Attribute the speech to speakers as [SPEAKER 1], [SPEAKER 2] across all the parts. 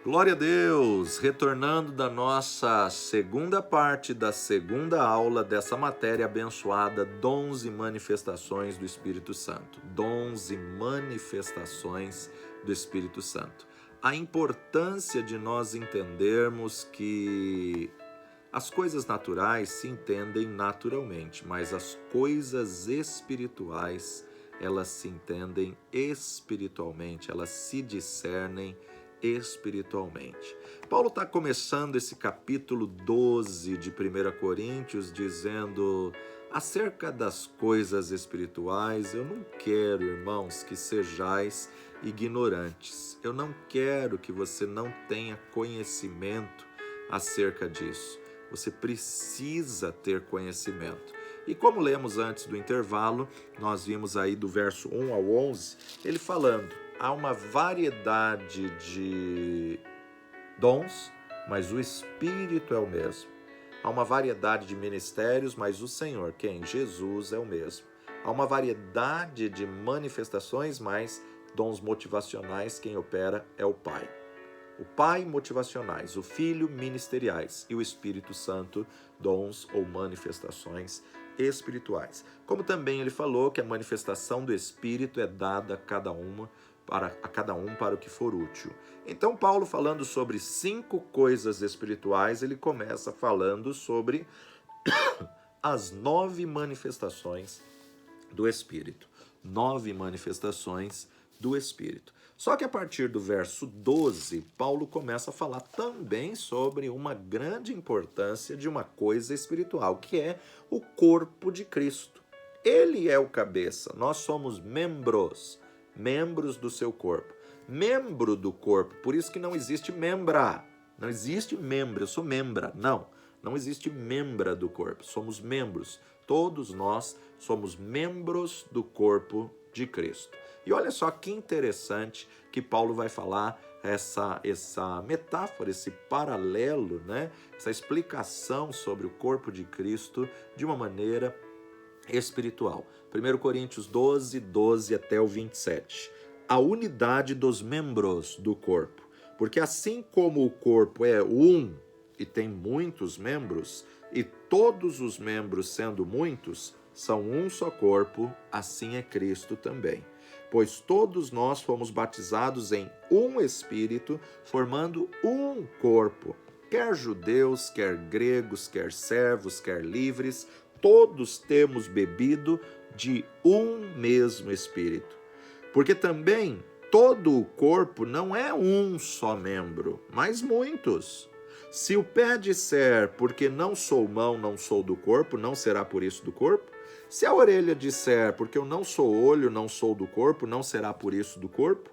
[SPEAKER 1] Glória a Deus! Retornando da nossa segunda parte da segunda aula dessa matéria abençoada, Dons e Manifestações do Espírito Santo. Dons e Manifestações do Espírito Santo. A importância de nós entendermos que as coisas naturais se entendem naturalmente, mas as coisas espirituais, elas se entendem espiritualmente, elas se discernem espiritualmente. Paulo está começando esse capítulo 12 de 1 Coríntios dizendo acerca das coisas espirituais, eu não quero, irmãos, que sejais ignorantes. Eu não quero que você não tenha conhecimento acerca disso. Você precisa ter conhecimento. E como lemos antes do intervalo, nós vimos aí do verso 1 ao 11, ele falando, há uma variedade de dons, mas o Espírito é o mesmo. Há uma variedade de ministérios, mas o Senhor, quem? Jesus é o mesmo. Há uma variedade de manifestações, mas dons motivacionais, quem opera é o Pai. O Pai, motivacionais, o Filho, ministeriais e o Espírito Santo, dons ou manifestações espirituais. Como também ele falou que a manifestação do Espírito é dada a cada um para o que for útil. Então, Paulo, falando sobre 5 coisas espirituais, ele começa falando sobre as 9 manifestações do Espírito. 9 manifestações do Espírito. Só que a partir do verso 12, Paulo começa a falar também sobre uma grande importância de uma coisa espiritual, que é o corpo de Cristo. Ele é o cabeça, nós somos membros do seu corpo. Membro do corpo, por isso que não existe membra. Não existe membro, eu sou membra. Não existe membra do corpo, somos membros. Todos nós somos membros do corpo de Cristo. E olha só que interessante que Paulo vai falar essa metáfora, esse paralelo, né? Essa explicação sobre o corpo de Cristo de uma maneira espiritual. 1 Coríntios 12, 12 até o 27. A unidade dos membros do corpo. Porque assim como o corpo é um e tem muitos membros, e todos os membros sendo muitos, são um só corpo, assim é Cristo também. Pois todos nós fomos batizados em um Espírito, formando um corpo. Quer judeus, quer gregos, quer servos, quer livres, todos temos bebido de um mesmo Espírito. Porque também todo o corpo não é um só membro, mas muitos. Se o pé disser, porque não sou mão, não sou do corpo, não será por isso do corpo? Se a orelha disser, porque eu não sou olho, não sou do corpo, não será por isso do corpo?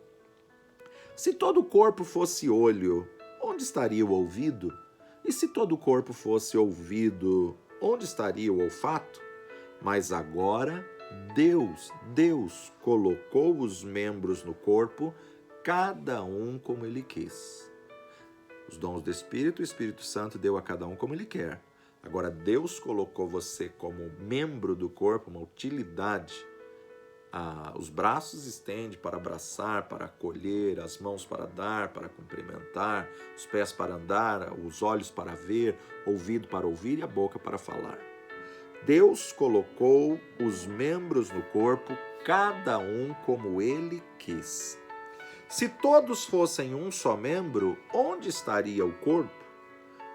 [SPEAKER 1] Se todo o corpo fosse olho, onde estaria o ouvido? E se todo o corpo fosse ouvido, onde estaria o olfato? Mas agora Deus colocou os membros no corpo, cada um como ele quis. Os dons do Espírito, o Espírito Santo deu a cada um como ele quer. Agora Deus colocou você como membro do corpo, uma utilidade. Os braços estende para abraçar, para acolher, as mãos para dar, para cumprimentar, os pés para andar, os olhos para ver, ouvido para ouvir e a boca para falar. Deus colocou os membros no corpo, cada um como ele quis. Se todos fossem um só membro, onde estaria o corpo?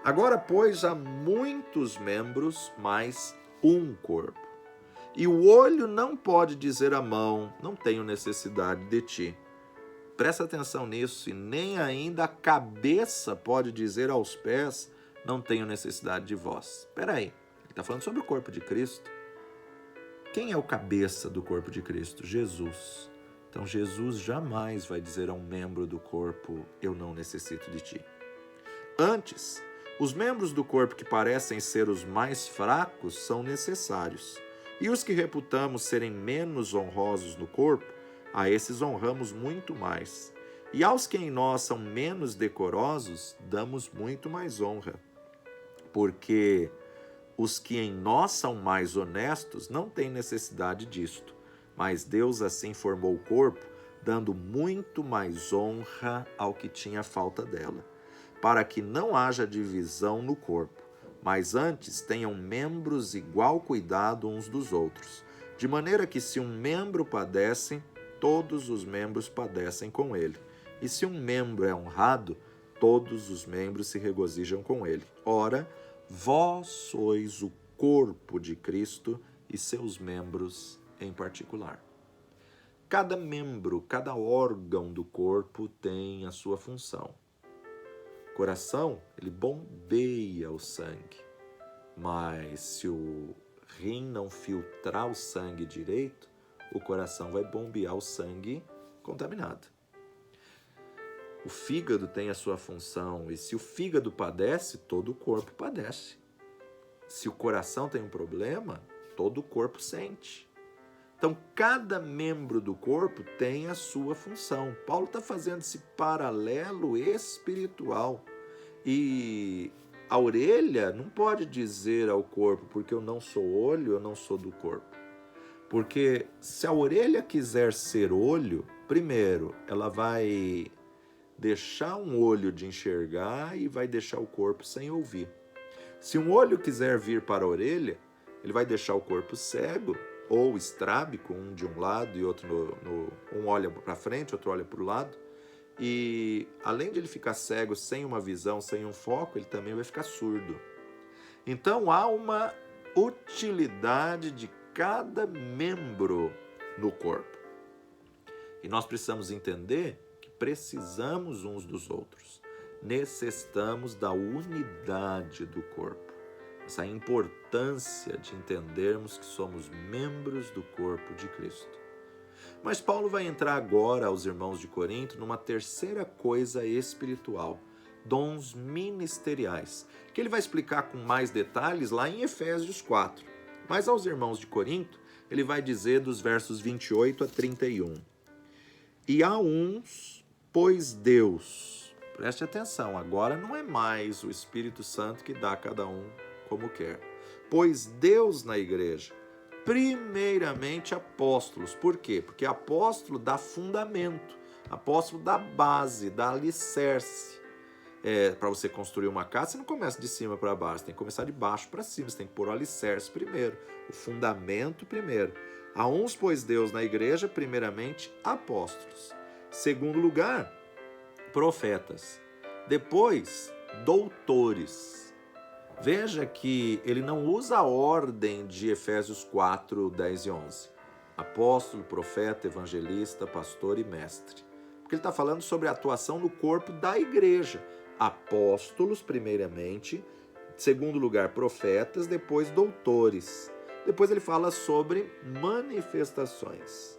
[SPEAKER 1] Agora, pois, há muitos membros, mas um corpo. E o olho não pode dizer à mão, não tenho necessidade de ti. Presta atenção nisso, e nem ainda a cabeça pode dizer aos pés, não tenho necessidade de vós. Espera aí, ele está falando sobre o corpo de Cristo. Quem é o cabeça do corpo de Cristo? Jesus. Então Jesus jamais vai dizer a um membro do corpo, eu não necessito de ti. Antes, os membros do corpo que parecem ser os mais fracos são necessários. E os que reputamos serem menos honrosos no corpo, a esses honramos muito mais. E aos que em nós são menos decorosos, damos muito mais honra. Porque os que em nós são mais honestos não têm necessidade disto. Mas Deus assim formou o corpo, dando muito mais honra ao que tinha falta dela, para que não haja divisão no corpo, mas antes tenham membros igual cuidado uns dos outros, de maneira que se um membro padece, todos os membros padecem com ele. E se um membro é honrado, todos os membros se regozijam com ele. Ora, vós sois o corpo de Cristo e seus membros em particular. Cada membro, cada órgão do corpo tem a sua função. O coração, ele bombeia o sangue, mas se o rim não filtrar o sangue direito, o coração vai bombear o sangue contaminado. O fígado tem a sua função, e se o fígado padece, todo o corpo padece. Se o coração tem um problema, todo o corpo sente. Então, cada membro do corpo tem a sua função. Paulo está fazendo esse paralelo espiritual. E a orelha não pode dizer ao corpo, porque eu não sou olho, eu não sou do corpo. Porque se a orelha quiser ser olho, primeiro, ela vai deixar um olho de enxergar e vai deixar o corpo sem ouvir. Se um olho quiser vir para a orelha, ele vai deixar o corpo cego ou estrábico, um de um lado e outro um olha para frente, outro olha para o lado. E além de ele ficar cego, sem uma visão, sem um foco, ele também vai ficar surdo. Então há uma utilidade de cada membro no corpo. E nós precisamos entender que precisamos uns dos outros. Necessitamos da unidade do corpo. Essa importância de entendermos que somos membros do corpo de Cristo. Mas Paulo vai entrar agora aos irmãos de Corinto numa terceira coisa espiritual, dons ministeriais, que ele vai explicar com mais detalhes lá em Efésios 4. Mas aos irmãos de Corinto, ele vai dizer dos versos 28 a 31. E a uns, pois Deus, preste atenção, agora não é mais o Espírito Santo que dá a cada um como quer. Pois Deus na igreja, primeiramente apóstolos. Por quê? Porque apóstolo dá fundamento, apóstolo dá base, dá alicerce. Para você construir uma casa, você não começa de cima para baixo, você tem que começar de baixo para cima, você tem que pôr o alicerce primeiro, o fundamento primeiro. A uns, pois Deus na igreja, primeiramente apóstolos. Segundo lugar, profetas. Depois, doutores. Veja que ele não usa a ordem de Efésios 4, 10 e 11. Apóstolo, profeta, evangelista, pastor e mestre. Porque ele está falando sobre a atuação no corpo da igreja. Apóstolos, primeiramente. Segundo lugar, profetas. Depois, doutores. Depois ele fala sobre manifestações.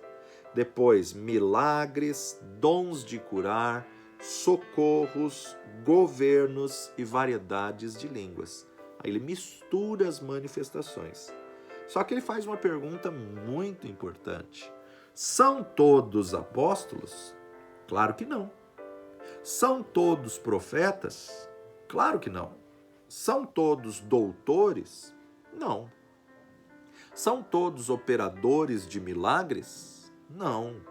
[SPEAKER 1] Depois, milagres, dons de curar, socorros, governos e variedades de línguas. Aí ele mistura as manifestações. Só que ele faz uma pergunta muito importante. São todos apóstolos? Claro que não. São todos profetas? Claro que não. São todos doutores? Não. São todos operadores de milagres? Não.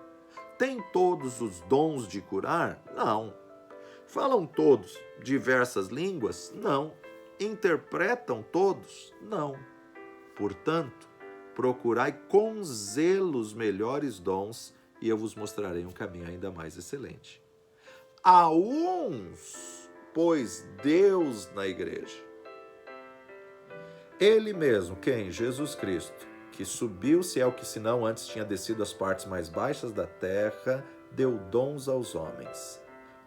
[SPEAKER 1] Têm todos os dons de curar? Não. Falam todos diversas línguas? Não. Interpretam todos? Não. Portanto, procurai com zelo os melhores dons e eu vos mostrarei um caminho ainda mais excelente. A uns, pois Deus na igreja. Ele mesmo, quem? Jesus Cristo, que subiu, se é o que senão antes tinha descido às partes mais baixas da terra, deu dons aos homens.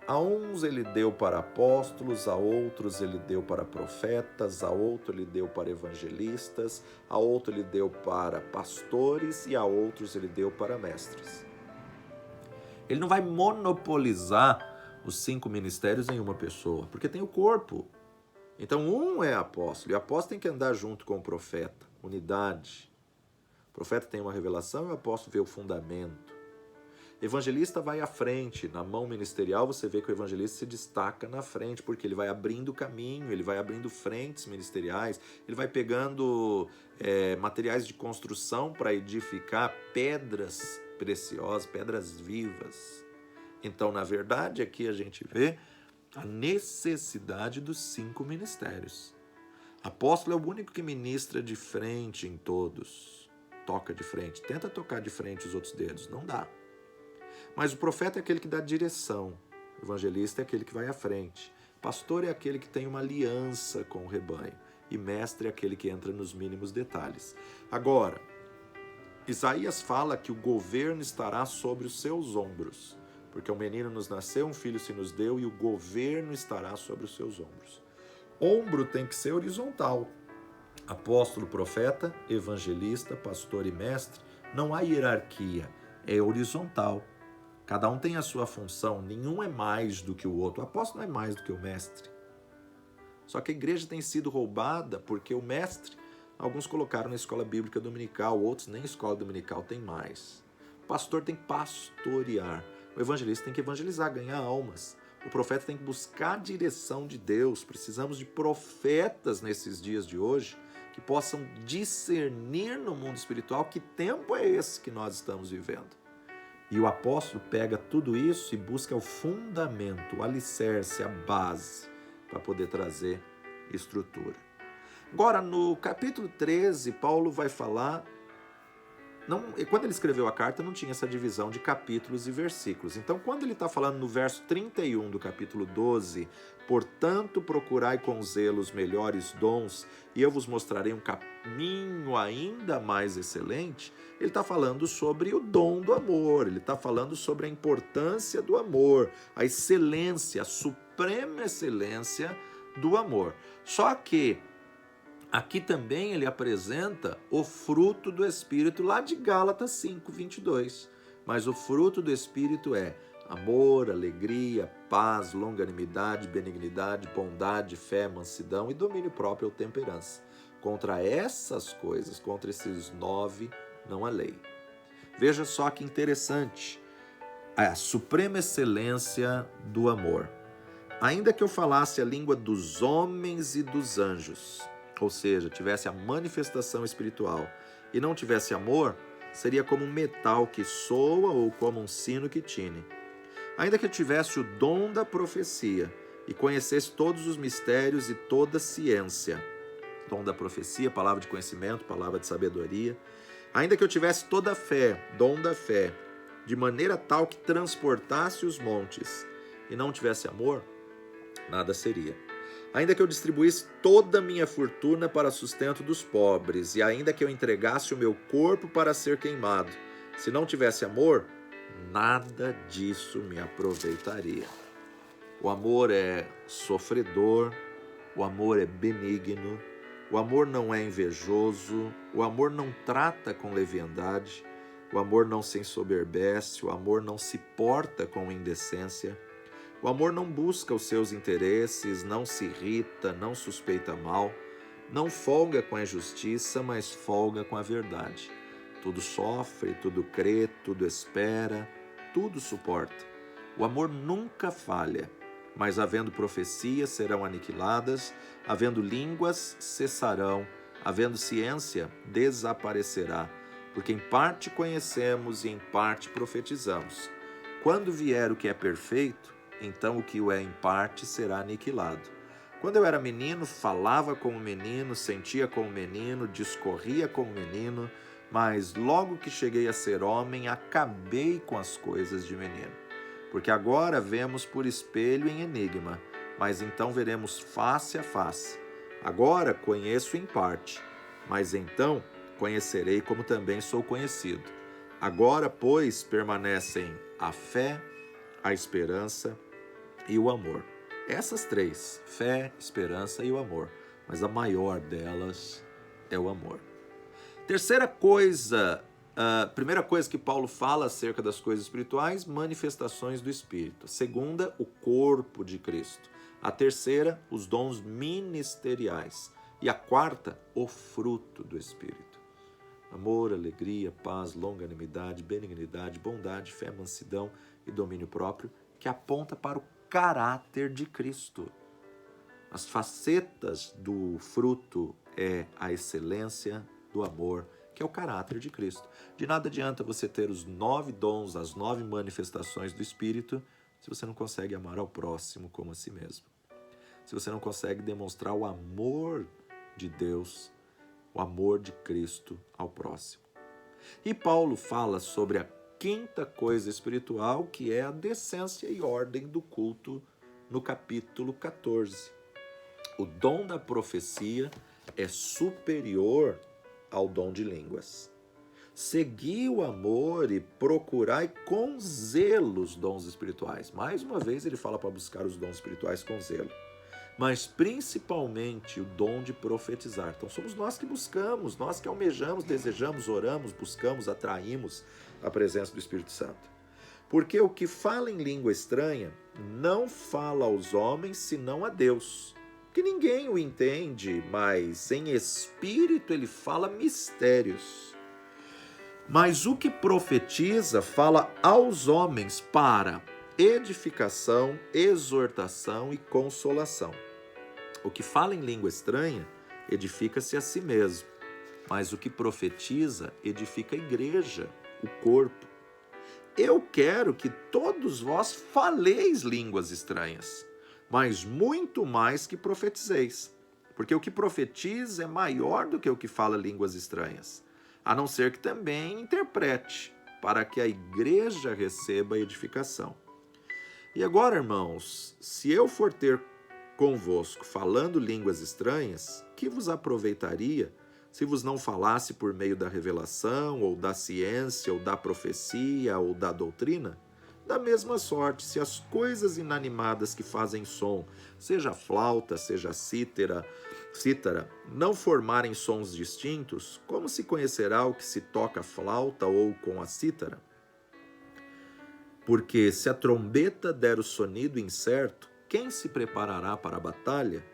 [SPEAKER 1] A uns ele deu para apóstolos, a outros ele deu para profetas, a outro ele deu para evangelistas, a outro ele deu para pastores e a outros ele deu para mestres. Ele não vai monopolizar os 5 ministérios em uma pessoa, porque tem o corpo. Então um é apóstolo, e o apóstolo tem que andar junto com o profeta, unidade. O profeta tem uma revelação e o apóstolo vê o fundamento. Evangelista vai à frente, na mão ministerial você vê que o evangelista se destaca na frente, porque ele vai abrindo caminho, ele vai abrindo frentes ministeriais, ele vai pegando materiais de construção para edificar pedras preciosas, pedras vivas. Então, na verdade, aqui a gente vê a necessidade dos 5 ministérios. Apóstolo é o único que ministra de frente em todos. Toca de frente. Tenta tocar de frente os outros dedos. Não dá. Mas o profeta é aquele que dá direção. O evangelista é aquele que vai à frente. Pastor é aquele que tem uma aliança com o rebanho. E mestre é aquele que entra nos mínimos detalhes. Agora, Isaías fala que o governo estará sobre os seus ombros. Porque um menino nos nasceu, um filho se nos deu, e o governo estará sobre os seus ombros. Ombro tem que ser horizontal. Apóstolo, profeta, evangelista, pastor e mestre, não há hierarquia, é horizontal. Cada um tem a sua função, nenhum é mais do que o outro. O apóstolo não é mais do que o mestre. Só que a igreja tem sido roubada porque o mestre, alguns colocaram na escola bíblica dominical, outros nem escola dominical tem mais. O pastor tem que pastorear. O evangelista tem que evangelizar, ganhar almas. O profeta tem que buscar a direção de Deus. Precisamos de profetas nesses dias de hoje que possam discernir no mundo espiritual que tempo é esse que nós estamos vivendo. E o apóstolo pega tudo isso e busca o fundamento, o alicerce, a base, para poder trazer estrutura. Agora, no capítulo 13, Paulo vai falar... quando ele escreveu a carta, não tinha essa divisão de capítulos e versículos. Então, quando ele está falando no verso 31 do capítulo 12, portanto, procurai com zelo os melhores dons, e eu vos mostrarei um caminho ainda mais excelente, ele está falando sobre o dom do amor, ele está falando sobre a importância do amor, a excelência, a suprema excelência do amor. Só que aqui também ele apresenta o fruto do Espírito lá de Gálatas 5:22. Mas o fruto do Espírito é amor, alegria, paz, longanimidade, benignidade, bondade, fé, mansidão e domínio próprio ou temperança. Contra essas coisas, contra esses 9, não há lei. Veja só que interessante, a suprema excelência do amor. Ainda que eu falasse a língua dos homens e dos anjos, ou seja, tivesse a manifestação espiritual e não tivesse amor, seria como um metal que soa ou como um sino que tine. Ainda que eu tivesse o dom da profecia e conhecesse todos os mistérios e toda a ciência, dom da profecia, palavra de conhecimento, palavra de sabedoria, ainda que eu tivesse toda a fé, dom da fé, de maneira tal que transportasse os montes e não tivesse amor, nada seria. Ainda que eu distribuísse toda a minha fortuna para sustento dos pobres, e ainda que eu entregasse o meu corpo para ser queimado, se não tivesse amor, nada disso me aproveitaria. O amor é sofredor, o amor é benigno, o amor não é invejoso, o amor não trata com leviandade, o amor não se ensoberbece, o amor não se porta com indecência. O amor não busca os seus interesses, não se irrita, não suspeita mal, não folga com a injustiça, mas folga com a verdade. Tudo sofre, tudo crê, tudo espera, tudo suporta. O amor nunca falha, mas havendo profecias serão aniquiladas, havendo línguas cessarão, havendo ciência desaparecerá, porque em parte conhecemos e em parte profetizamos. Quando vier o que é perfeito, então o que o é em parte será aniquilado. Quando eu era menino, falava como menino, sentia como menino, discorria como menino, mas logo que cheguei a ser homem, acabei com as coisas de menino. Porque agora vemos por espelho em enigma, mas então veremos face a face. Agora conheço em parte, mas então conhecerei como também sou conhecido. Agora, pois, permanecem a fé, a esperança e o amor. Essas três, fé, esperança e o amor. Mas a maior delas é o amor. Primeira coisa que Paulo fala acerca das coisas espirituais, manifestações do Espírito. Segunda, o corpo de Cristo. A terceira, os dons ministeriais. E a quarta, o fruto do Espírito. Amor, alegria, paz, longanimidade, benignidade, bondade, fé, mansidão e domínio próprio, que aponta para o caráter de Cristo. As facetas do fruto é a excelência do amor que é o caráter de Cristo. De nada adianta você ter os 9 dons, as 9 manifestações do Espírito, se você não consegue amar ao próximo como a si mesmo. Se você não consegue demonstrar o amor de Deus, o amor de Cristo ao próximo. E Paulo fala sobre a quinta coisa espiritual, que é a decência e ordem do culto, no capítulo 14. O dom da profecia é superior ao dom de línguas. Segui o amor e procurai com zelo os dons espirituais. Mais uma vez ele fala para buscar os dons espirituais com zelo. Mas principalmente o dom de profetizar. Então somos nós que buscamos, nós que almejamos, desejamos, oramos, buscamos, atraímos a presença do Espírito Santo. Porque o que fala em língua estranha não fala aos homens senão a Deus. Que ninguém o entende, mas em espírito ele fala mistérios. Mas o que profetiza fala aos homens para edificação, exortação e consolação. O que fala em língua estranha edifica-se a si mesmo, mas o que profetiza edifica a igreja, o corpo. Eu quero que todos vós faleis línguas estranhas, mas muito mais que profetizeis, porque o que profetiza é maior do que o que fala línguas estranhas, a não ser que também interprete, para que a igreja receba a edificação. E agora, irmãos, se eu for ter convosco falando línguas estranhas, que vos aproveitaria se vos não falasse por meio da revelação, ou da ciência, ou da profecia, ou da doutrina? Da mesma sorte, se as coisas inanimadas que fazem som, seja flauta, seja cítara, não formarem sons distintos, como se conhecerá o que se toca flauta ou com a cítara? Porque se a trombeta der o sonido incerto, quem se preparará para a batalha?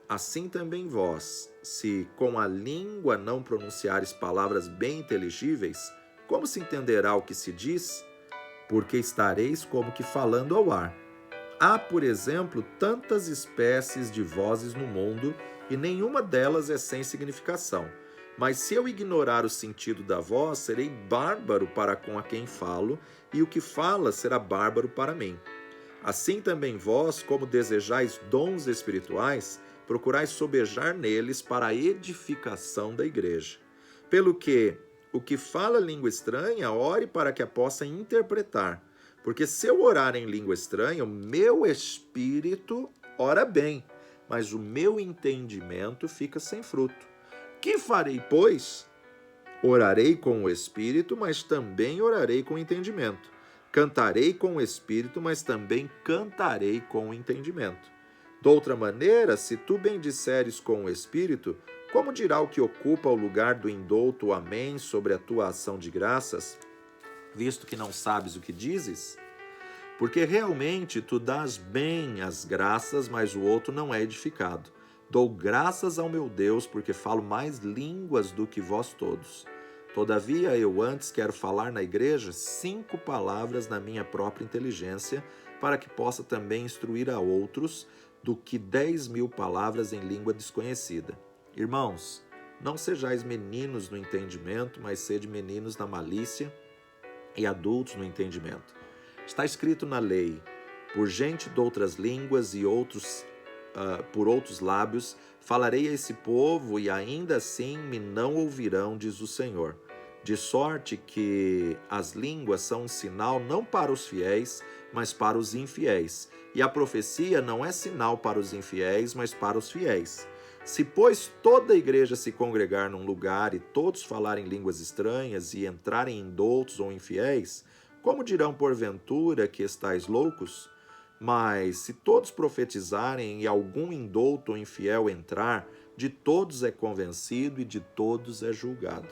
[SPEAKER 1] Assim também vós, se com a língua não pronunciares palavras bem inteligíveis, como se entenderá o que se diz? Porque estareis como que falando ao ar. Há, por exemplo, tantas espécies de vozes no mundo, e nenhuma delas é sem significação. Mas se eu ignorar o sentido da voz, serei bárbaro para com a quem falo, e o que fala será bárbaro para mim. Assim também vós, como desejais dons espirituais, procurais sobejar neles para a edificação da igreja. Pelo que o que fala língua estranha, ore para que a possa interpretar. Porque se eu orar em língua estranha, o meu espírito ora bem, mas o meu entendimento fica sem fruto. Que farei, pois? Orarei com o espírito, mas também orarei com o entendimento. Cantarei com o espírito, mas também cantarei com o entendimento. De outra maneira, se tu bendisseres com o espírito, como dirá o que ocupa o lugar do indouto o amém sobre a tua ação de graças, visto que não sabes o que dizes? Porque realmente tu dás bem as graças, mas o outro não é edificado. Dou graças ao meu Deus, porque falo mais línguas do que vós todos. Todavia, eu antes quero falar na igreja 5 palavras na minha própria inteligência, para que possa também instruir a outros, do que 10.000 palavras em língua desconhecida. Irmãos, não sejais meninos no entendimento, mas sede meninos na malícia e adultos no entendimento. Está escrito na lei, por gente de outras línguas e por outros lábios, falarei a esse povo e ainda assim me não ouvirão, diz o Senhor. De sorte que as línguas são um sinal não para os fiéis, mas para os infiéis. E a profecia não é sinal para os infiéis, mas para os fiéis. Se, pois, toda a igreja se congregar num lugar e todos falarem línguas estranhas e entrarem indoutos ou infiéis, como dirão porventura que estáis loucos? Mas se todos profetizarem e algum indouto ou infiel entrar, de todos é convencido e de todos é julgado.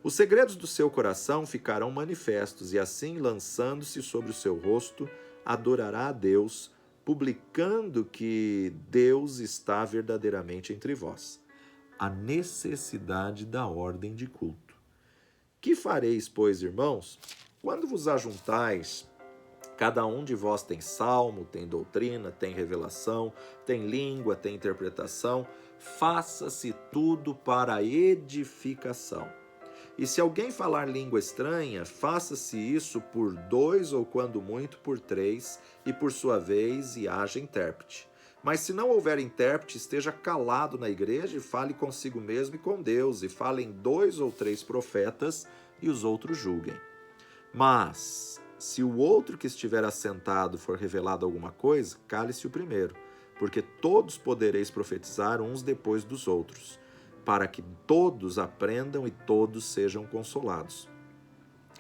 [SPEAKER 1] Os segredos do seu coração ficarão manifestos, e assim, lançando-se sobre o seu rosto, adorará a Deus, publicando que Deus está verdadeiramente entre vós. A necessidade da ordem de culto. Que fareis, pois, irmãos? Quando vos ajuntais, cada um de vós tem salmo, tem doutrina, tem revelação, tem língua, tem interpretação, faça-se tudo para a edificação. E se alguém falar língua estranha, faça-se isso por 2 ou quando muito por 3, e por sua vez e haja intérprete. Mas se não houver intérprete, esteja calado na igreja e fale consigo mesmo e com Deus, e falem 2 ou 3 profetas, e os outros julguem. Mas, se o outro que estiver assentado for revelado alguma coisa, cale-se o primeiro, porque todos podereis profetizar uns depois dos outros, para que todos aprendam e todos sejam consolados.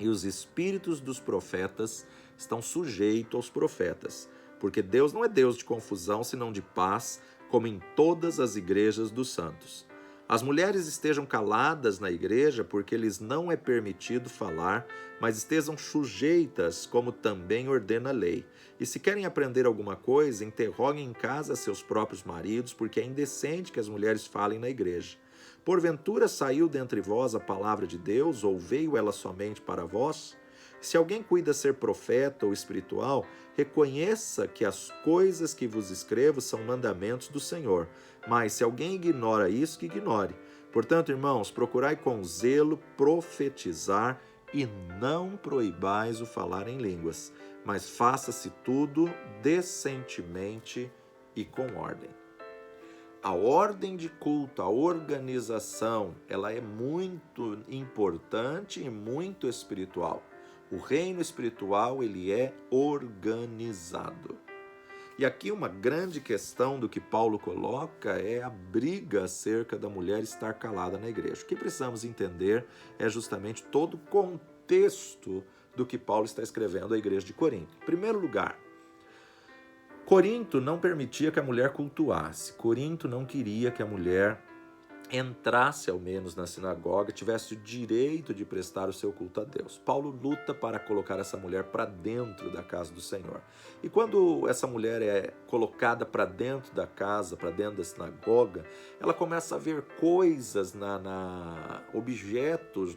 [SPEAKER 1] E os espíritos dos profetas estão sujeitos aos profetas, porque Deus não é Deus de confusão, senão de paz, como em todas as igrejas dos santos. As mulheres estejam caladas na igreja, porque lhes não é permitido falar, mas estejam sujeitas, como também ordena a lei. E se querem aprender alguma coisa, interroguem em casa seus próprios maridos, porque é indecente que as mulheres falem na igreja. Porventura saiu dentre vós a palavra de Deus, ou veio ela somente para vós? Se alguém cuida ser profeta ou espiritual, reconheça que as coisas que vos escrevo são mandamentos do Senhor. Mas se alguém ignora isso, que ignore. Portanto, irmãos, procurai com zelo profetizar e não proibais o falar em línguas, mas faça-se tudo decentemente e com ordem. A ordem de culto, a organização, ela é muito importante e muito espiritual. O reino espiritual, ele é organizado. E aqui uma grande questão do que Paulo coloca é a briga acerca da mulher estar calada na igreja. O que precisamos entender é justamente todo o contexto do que Paulo está escrevendo à igreja de Corinto. Em primeiro lugar, Corinto não permitia que a mulher cultuasse. Corinto não queria que a mulher entrasse ao menos na sinagoga, tivesse o direito de prestar o seu culto a Deus. Paulo luta para colocar essa mulher para dentro da casa do Senhor. E quando essa mulher é colocada para dentro da casa, para dentro da sinagoga, ela começa a ver coisas, objetos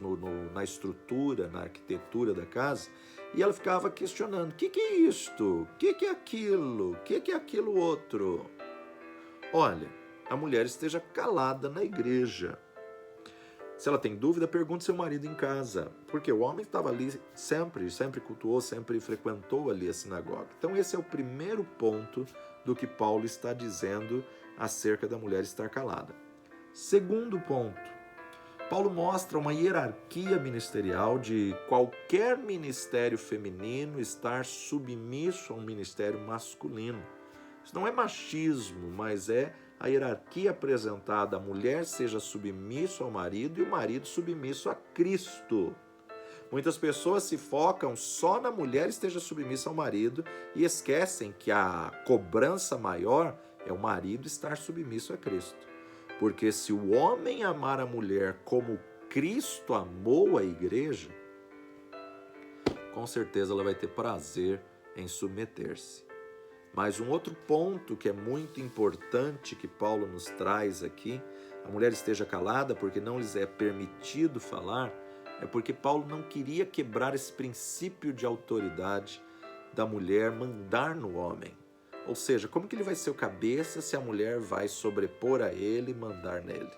[SPEAKER 1] na estrutura, na arquitetura da casa, e ela ficava questionando: o que é isto? O que é aquilo? O que é aquilo outro? Olha, a mulher esteja calada na igreja. Se ela tem dúvida, pergunte seu marido em casa, porque o homem estava ali sempre cultuou, sempre frequentou ali a sinagoga. Então esse é o primeiro ponto do que Paulo está dizendo acerca da mulher estar calada. Segundo ponto, Paulo mostra uma hierarquia ministerial de qualquer ministério feminino estar submisso a um ministério masculino. Isso não é machismo, mas é a hierarquia apresentada: a mulher seja submisso ao marido e o marido submisso a Cristo. Muitas pessoas se focam só na mulher esteja submissa ao marido e esquecem que a cobrança maior é o marido estar submisso a Cristo. Porque se o homem amar a mulher como Cristo amou a igreja, com certeza ela vai ter prazer em submeter-se. Mas um outro ponto que é muito importante que Paulo nos traz aqui: a mulher esteja calada porque não lhes é permitido falar, é porque Paulo não queria quebrar esse princípio de autoridade da mulher mandar no homem. Ou seja, como que ele vai ser o cabeça se a mulher vai sobrepor a ele e mandar nele?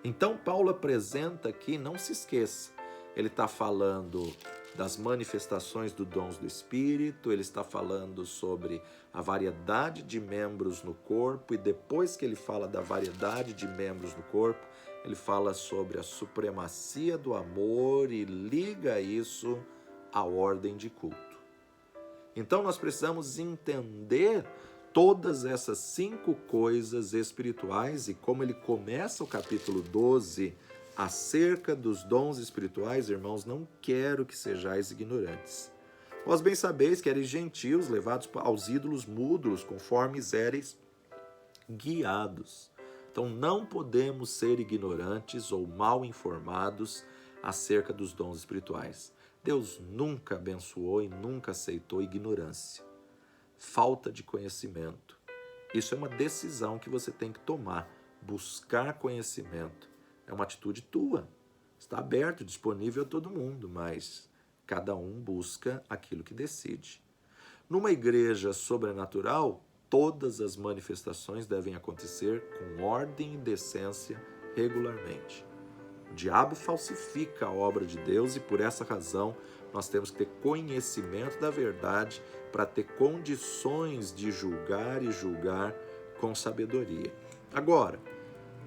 [SPEAKER 1] Então Paulo apresenta aqui, não se esqueça, ele está falando das manifestações dos dons do Espírito, ele está falando sobre a variedade de membros no corpo, e depois que ele fala da variedade de membros no corpo, ele fala sobre a supremacia do amor e liga isso à ordem de culto. Então nós precisamos entender todas essas 5 coisas espirituais, e como ele começa o capítulo 12 acerca dos dons espirituais, irmãos, não quero que sejais ignorantes. Vós bem sabeis que eres gentios, levados aos ídolos mudos, conforme éreis guiados. Então não podemos ser ignorantes ou mal informados acerca dos dons espirituais. Deus nunca abençoou e nunca aceitou ignorância, falta de conhecimento. Isso é uma decisão que você tem que tomar. Buscar conhecimento é uma atitude tua. Está aberto, disponível a todo mundo, mas cada um busca aquilo que decide. Numa igreja sobrenatural, todas as manifestações devem acontecer com ordem e decência regularmente. O diabo falsifica a obra de Deus e por essa razão nós temos que ter conhecimento da verdade para ter condições de julgar e julgar com sabedoria. Agora,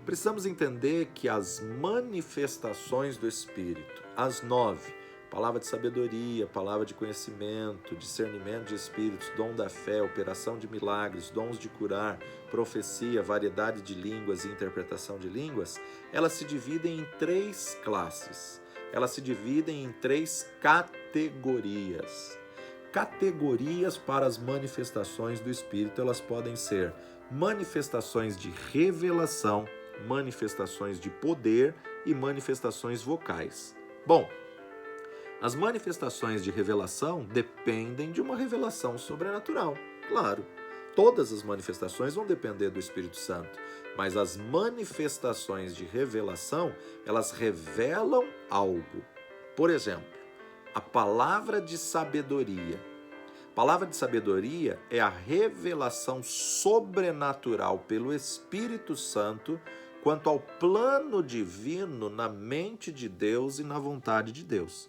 [SPEAKER 1] precisamos entender que as manifestações do Espírito, as 9, palavra de sabedoria, palavra de conhecimento, discernimento de espíritos, dom da fé, operação de milagres, dons de curar, profecia, variedade de línguas e interpretação de línguas, elas se dividem em 3 classes. Elas se dividem em 3 categorias. Categorias para as manifestações do Espírito, elas podem ser manifestações de revelação, manifestações de poder e manifestações vocais. Bom, as manifestações de revelação dependem de uma revelação sobrenatural, claro. Todas as manifestações vão depender do Espírito Santo, mas as manifestações de revelação, elas revelam algo. Por exemplo, a palavra de sabedoria. A palavra de sabedoria é a revelação sobrenatural pelo Espírito Santo quanto ao plano divino na mente de Deus e na vontade de Deus.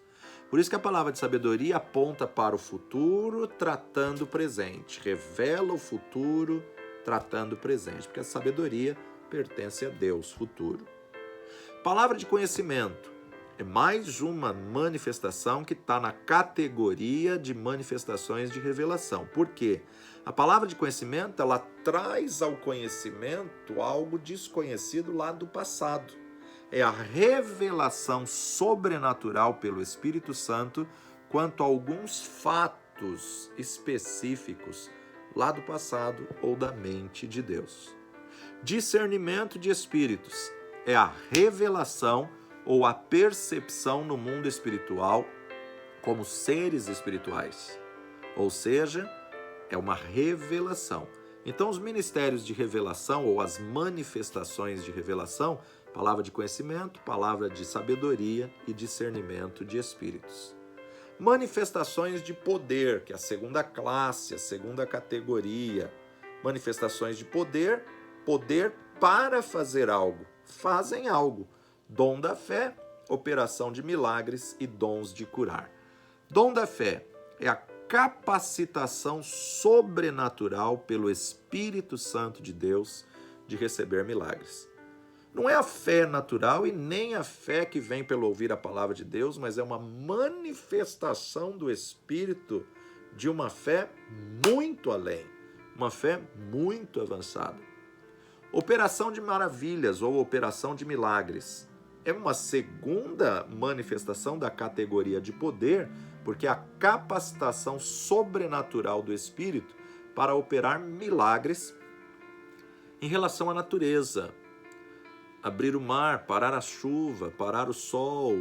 [SPEAKER 1] Por isso que a palavra de sabedoria aponta para o futuro, tratando o presente. Revela o futuro, tratando o presente. Porque a sabedoria pertence a Deus, futuro. Palavra de conhecimento é mais uma manifestação que está na categoria de manifestações de revelação. Por quê? A palavra de conhecimento, ela traz ao conhecimento algo desconhecido lá do passado. É a revelação sobrenatural pelo Espírito Santo quanto a alguns fatos específicos lá do passado ou da mente de Deus. Discernimento de espíritos é a revelação ou a percepção no mundo espiritual como seres espirituais. Ou seja, é uma revelação. Então, os ministérios de revelação ou as manifestações de revelação, palavra de conhecimento, palavra de sabedoria e discernimento de espíritos. Manifestações de poder, que é a segunda classe, a segunda categoria. Manifestações de poder, poder para fazer algo, fazem algo. Dom da fé, operação de milagres e dons de curar. Dom da fé é a capacitação sobrenatural pelo Espírito Santo de Deus de receber milagres. Não é a fé natural e nem a fé que vem pelo ouvir a palavra de Deus, mas é uma manifestação do Espírito de uma fé muito além, uma fé muito avançada. Operação de maravilhas ou operação de milagres é uma segunda manifestação da categoria de poder, porque é a capacitação sobrenatural do Espírito para operar milagres em relação à natureza. Abrir o mar, parar a chuva, parar o sol,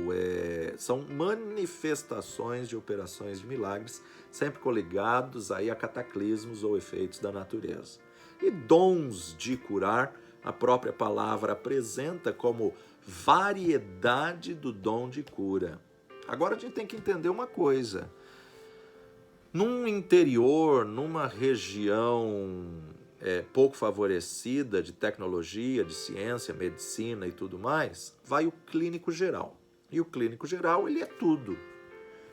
[SPEAKER 1] são manifestações de operações de milagres, sempre coligados aí a cataclismos ou efeitos da natureza. E dons de curar, a própria palavra apresenta como variedade do dom de cura. Agora a gente tem que entender uma coisa. Num interior, numa região pouco favorecida de tecnologia, de ciência, medicina e tudo mais, vai o clínico geral. E o clínico geral, ele é tudo.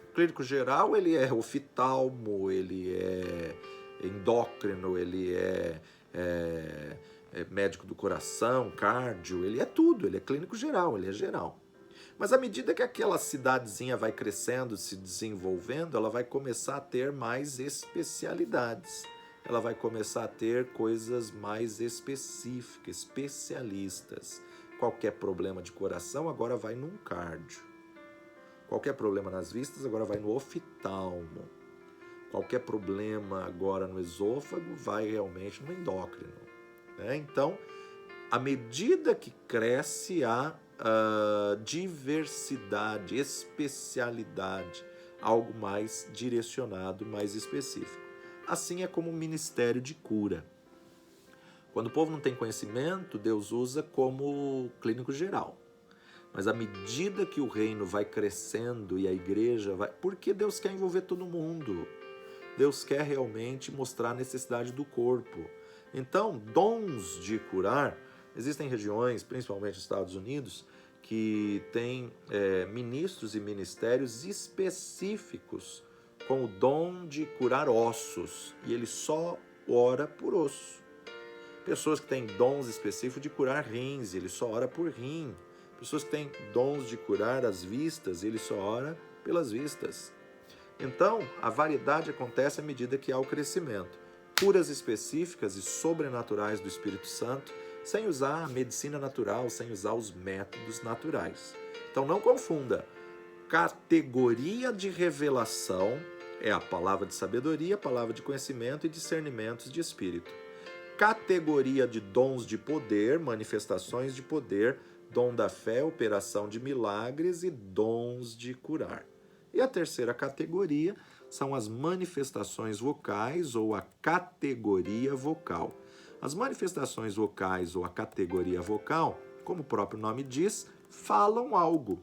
[SPEAKER 1] O clínico geral, ele é oftalmo, ele é endócrino, ele é médico do coração, cardio, ele é tudo, ele é clínico geral, ele é geral. Mas à medida que aquela cidadezinha vai crescendo, se desenvolvendo, ela vai começar a ter mais especialidades. Ela vai começar a ter coisas mais específicas, especialistas. Qualquer problema de coração agora vai num cardio. Qualquer problema nas vistas agora vai no oftalmo. Qualquer problema agora no esôfago vai realmente no endócrino. Então, à medida que cresce a diversidade, especialidade, algo mais direcionado, mais específico. Assim é como o ministério de cura. Quando o povo não tem conhecimento, Deus usa como clínico geral. Mas à medida que o reino vai crescendo e a igreja vai... Porque Deus quer envolver todo mundo. Deus quer realmente mostrar a necessidade do corpo. Então, dons de curar, existem regiões, principalmente nos Estados Unidos, que tem ministros e ministérios específicos com o dom de curar ossos, e ele só ora por osso. Pessoas que têm dons específicos de curar rins, ele só ora por rim. Pessoas que têm dons de curar as vistas, ele só ora pelas vistas. Então, a variedade acontece à medida que há o crescimento. Curas específicas e sobrenaturais do Espírito Santo, sem usar a medicina natural, sem usar os métodos naturais. Então, não confunda. Categoria de revelação é a palavra de sabedoria, a palavra de conhecimento e discernimentos de espírito. Categoria de dons de poder, manifestações de poder, dom da fé, operação de milagres e dons de curar. E a terceira categoria são as manifestações vocais ou a categoria vocal. As manifestações vocais ou a categoria vocal, como o próprio nome diz, falam algo.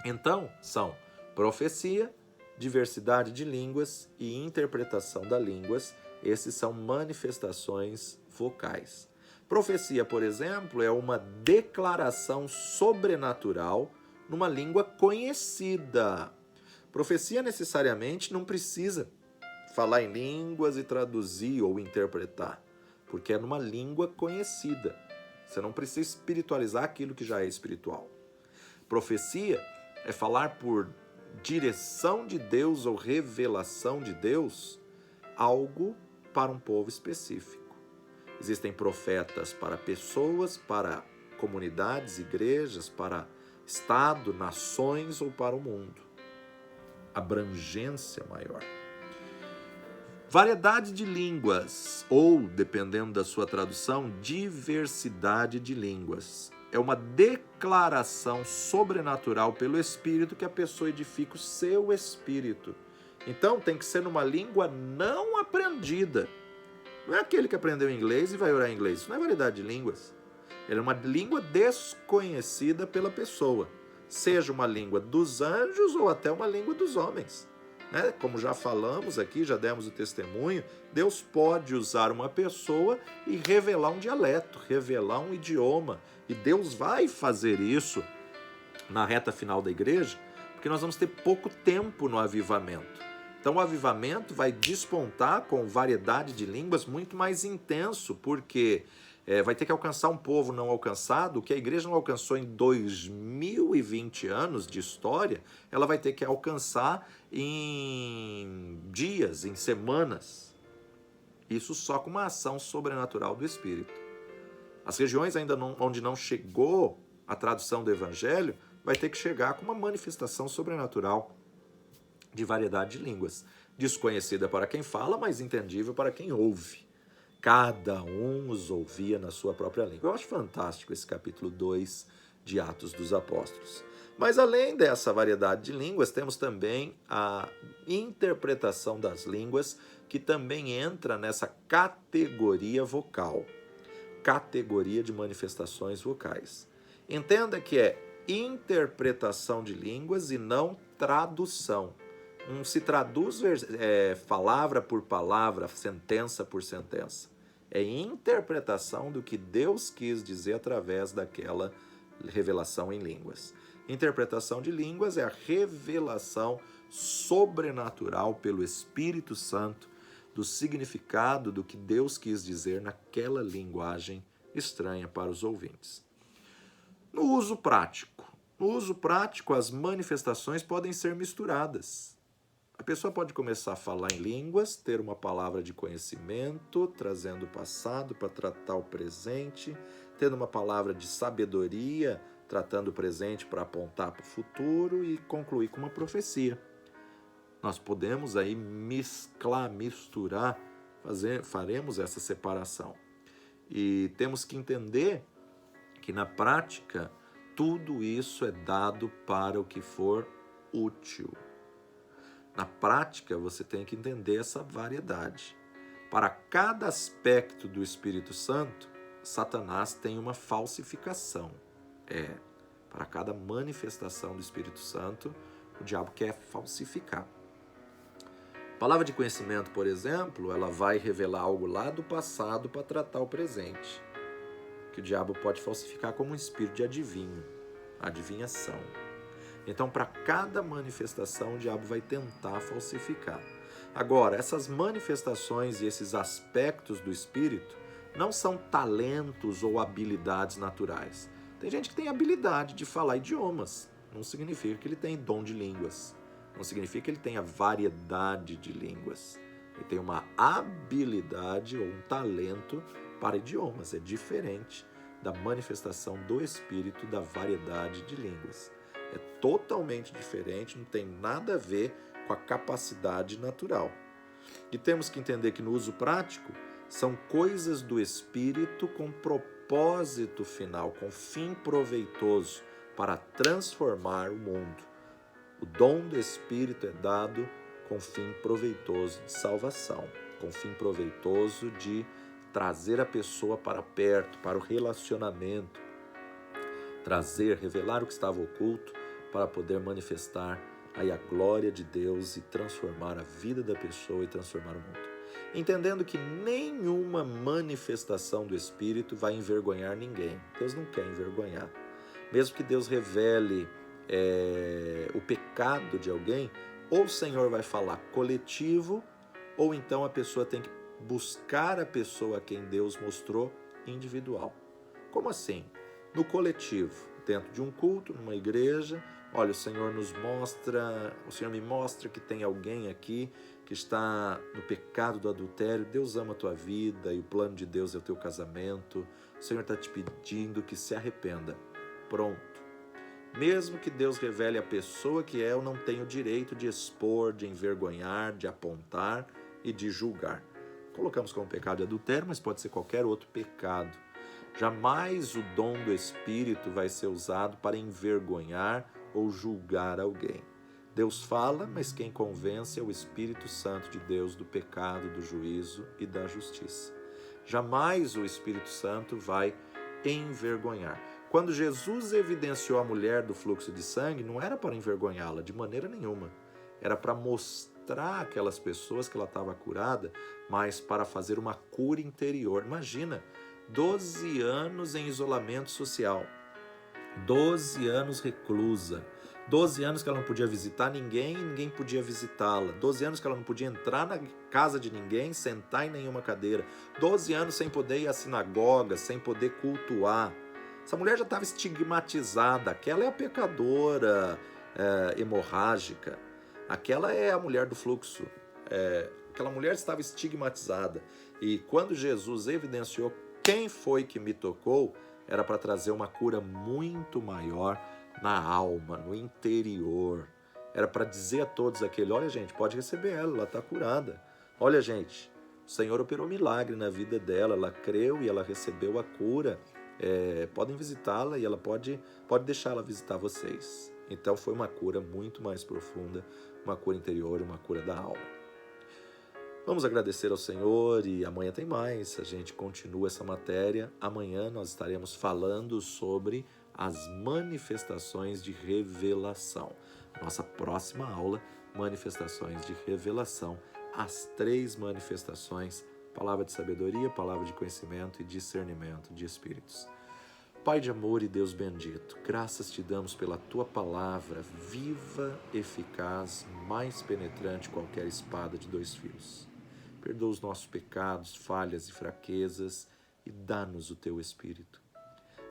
[SPEAKER 1] Então, são profecia, diversidade de línguas e interpretação das línguas. Esses são manifestações vocais. Profecia, por exemplo, é uma declaração sobrenatural numa língua conhecida. Profecia necessariamente não precisa falar em línguas e traduzir ou interpretar, porque é numa língua conhecida. Você não precisa espiritualizar aquilo que já é espiritual. Profecia é falar por direção de Deus ou revelação de Deus algo para um povo específico. Existem profetas para pessoas, para comunidades, igrejas, para Estado, nações ou para o mundo. Abrangência maior. Variedade de línguas, ou, dependendo da sua tradução, diversidade de línguas. É uma declaração sobrenatural pelo Espírito que a pessoa edifica o seu espírito. Então, tem que ser numa língua não aprendida. Não é aquele que aprendeu inglês e vai orar em inglês. Isso não é variedade de línguas. Ela é uma língua desconhecida pela pessoa. Seja uma língua dos anjos ou até uma língua dos homens. Como já falamos aqui, já demos o testemunho, Deus pode usar uma pessoa e revelar um dialeto, revelar um idioma. E Deus vai fazer isso na reta final da igreja, porque nós vamos ter pouco tempo no avivamento. Então o avivamento vai despontar com variedade de línguas muito mais intenso, porque vai ter que alcançar um povo não alcançado, que a igreja não alcançou em 2020 anos de história, ela vai ter que alcançar em dias, em semanas. Isso só com uma ação sobrenatural do Espírito. As regiões ainda onde não chegou a tradução do Evangelho, vai ter que chegar com uma manifestação sobrenatural de variedade de línguas, desconhecida para quem fala, mas entendível para quem ouve. Cada um os ouvia na sua própria língua. Eu acho fantástico esse capítulo 2 de Atos dos Apóstolos. Mas além dessa variedade de línguas, temos também a interpretação das línguas, que também entra nessa categoria vocal, categoria de manifestações vocais. Entenda que é interpretação de línguas e não tradução. Não se traduz palavra por palavra, sentença por sentença. É interpretação do que Deus quis dizer através daquela revelação em línguas. Interpretação de línguas é a revelação sobrenatural pelo Espírito Santo do significado do que Deus quis dizer naquela linguagem estranha para os ouvintes. No uso prático, as manifestações podem ser misturadas. A pessoa pode começar a falar em línguas, ter uma palavra de conhecimento, trazendo o passado para tratar o presente, tendo uma palavra de sabedoria, tratando o presente para apontar para o futuro e concluir com uma profecia. Nós podemos aí mesclar, misturar, faremos essa separação. E temos que entender que na prática tudo isso é dado para o que for útil. Na prática, você tem que entender essa variedade. Para cada aspecto do Espírito Santo, Satanás tem uma falsificação. Para cada manifestação do Espírito Santo, o diabo quer falsificar. A palavra de conhecimento, por exemplo, ela vai revelar algo lá do passado para tratar o presente. que o diabo pode falsificar como um espírito de adivinhação. Então, para cada manifestação, o diabo vai tentar falsificar. Agora, essas manifestações e esses aspectos do espírito não são talentos ou habilidades naturais. Tem gente que tem habilidade de falar idiomas, não significa que ele tem dom de línguas, não significa que ele tenha variedade de línguas. Ele tem uma habilidade ou um talento para idiomas, é diferente da manifestação do espírito da variedade de línguas. É totalmente diferente, não tem nada a ver com a capacidade natural. E temos que entender que no uso prático são coisas do espírito com propósito final, com fim proveitoso para transformar o mundo. O dom do espírito é dado com fim proveitoso de salvação, com fim proveitoso de trazer a pessoa para perto, para o relacionamento, revelar o que estava oculto para poder manifestar aí a glória de Deus e transformar a vida da pessoa e transformar o mundo. Entendendo que nenhuma manifestação do Espírito vai envergonhar ninguém. Deus não quer envergonhar. Mesmo que Deus revele o pecado de alguém, ou o Senhor vai falar coletivo, ou então a pessoa tem que buscar a pessoa a quem Deus mostrou individual. Como assim? No coletivo, dentro de um culto, numa igreja, olha, o Senhor me mostra que tem alguém aqui que está no pecado do adultério. Deus ama a tua vida e o plano de Deus é o teu casamento. O Senhor está te pedindo que se arrependa. Pronto. Mesmo que Deus revele a pessoa que é, eu não tenho o direito de expor, de envergonhar, de apontar e de julgar. Colocamos como pecado de adultério, mas pode ser qualquer outro pecado. Jamais o dom do Espírito vai ser usado para envergonhar ou julgar alguém. Deus fala, mas quem convence é o Espírito Santo de Deus do pecado, do juízo e da justiça. Jamais o Espírito Santo vai envergonhar. Quando Jesus evidenciou a mulher do fluxo de sangue, não era para envergonhá-la de maneira nenhuma. Era para mostrar àquelas pessoas que ela estava curada, mas para fazer uma cura interior. Imagina, 12 anos em isolamento social, 12 anos reclusa, 12 anos que ela não podia visitar ninguém e ninguém podia visitá-la, 12 anos que ela não podia entrar na casa de ninguém, sentar em nenhuma cadeira, 12 anos sem poder ir à sinagoga, sem poder cultuar. Essa mulher já estava estigmatizada, aquela é a pecadora hemorrágica, aquela é a mulher do fluxo, aquela mulher estava estigmatizada. E quando Jesus evidenciou quem foi que me tocou, era para trazer uma cura muito maior na alma, no interior. Era para dizer a todos aquele, olha gente, pode receber ela está curada. Olha gente, o Senhor operou milagre na vida dela, ela creu e ela recebeu a cura. Podem visitá-la e ela pode deixar ela visitar vocês. Então foi uma cura muito mais profunda, uma cura interior, uma cura da alma. Vamos agradecer ao Senhor e amanhã tem mais, a gente continua essa matéria. Amanhã nós estaremos falando sobre as manifestações de revelação. Nossa próxima aula, manifestações de revelação, as 3 manifestações, palavra de sabedoria, palavra de conhecimento e discernimento de espíritos. Pai de amor e Deus bendito, graças te damos pela tua palavra, viva, eficaz, mais penetrante que qualquer espada de 2 fios. Perdoa os nossos pecados, falhas e fraquezas e dá-nos o teu Espírito.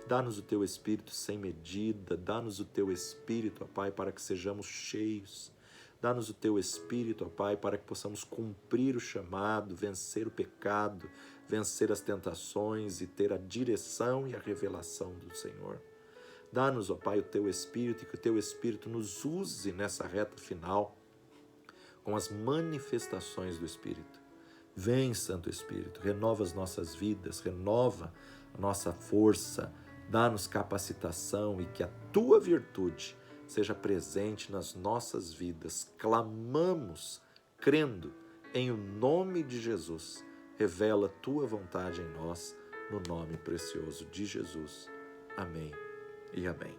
[SPEAKER 1] Dá-nos o teu Espírito sem medida, dá-nos o teu Espírito, ó Pai, para que sejamos cheios. Dá-nos o teu Espírito, ó Pai, para que possamos cumprir o chamado, vencer o pecado, vencer as tentações e ter a direção e a revelação do Senhor. Dá-nos, ó Pai, o teu Espírito e que o teu Espírito nos use nessa reta final com as manifestações do Espírito. Vem, Santo Espírito, renova as nossas vidas, renova a nossa força, dá-nos capacitação e que a tua virtude seja presente nas nossas vidas. Clamamos, crendo em o nome de Jesus. Revela a tua vontade em nós, no nome precioso de Jesus. Amém e amém.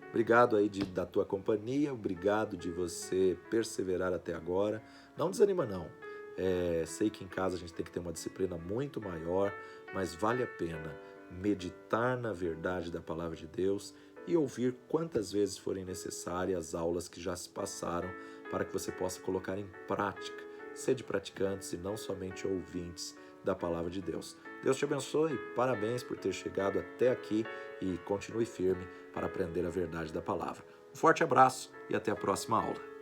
[SPEAKER 1] Obrigado aí da tua companhia, obrigado de você perseverar até agora. Não desanima não. Sei que em casa a gente tem que ter uma disciplina muito maior, mas vale a pena. meditar na verdade da palavra de Deus e ouvir quantas vezes forem necessárias as aulas que já se passaram para que você possa colocar em prática. Sede praticantes e não somente ouvintes da palavra de Deus. Deus te abençoe, parabéns por ter chegado até aqui e continue firme para aprender a verdade da palavra. Um forte abraço e até a próxima aula.